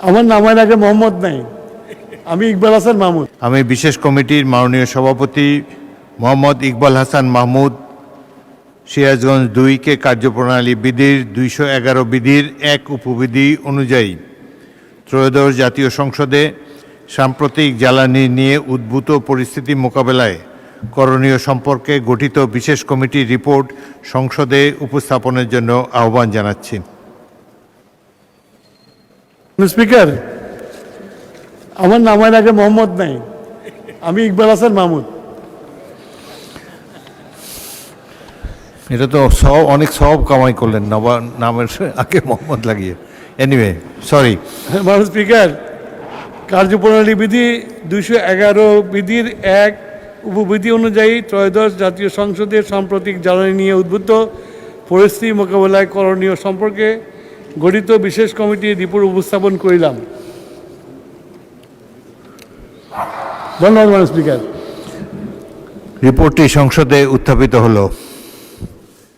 আমার নামের আগে মোহাম্মদ নাই, আমি ইকবাল হাসান মাহমুদ। আমি বিশেষ কমিটির মাননীয় সভাপতি মোহাম্মদ ইকবাল হাসান মাহমুদ সিরাজগঞ্জ 2-কে কার্যপ্রণালী বিধির 211 বিধির 1 উপবিধি অনুযায়ী ত্রয়োদশ জাতীয় সংসদে সাম্প্রতিক জ্বালানি নিয়ে উদ্ভূত পরিস্থিতি মোকাবেলায় করণীয় সম্পর্কে গঠিত বিশেষ কমিটির রিপোর্ট সংসদে উপস্থাপনের জন্য আহ্বান জানাচ্ছি। স্পিকার, আমার নামের আগে মোহাম্মদ নাই, আমি ইকবাল হাসান মাহমুদ। এটা তো অনেক সব কামাই করলেন নামের আগে মোহাম্মদ লাগিয়ে। Anyway, sorry. মাননীয় স্পিকার, কার্যপ্রণালী বিধি 211 বিধির 1 উপবিধি অনুযায়ী ত্রয়োদশ জাতীয় সংসদের সাম্প্রতিক জ্বালানি নিয়ে উদ্ভূত পরিস্থিতি মোকাবেলায় করণীয় সম্পর্কে গঠিত বিশেষ কমিটির রিপোর্ট উপস্থাপন করিলাম। ধন্যবাদ মাননীয় স্পিকার। রিপোর্টটি সংসদে উত্থাপিত হলো।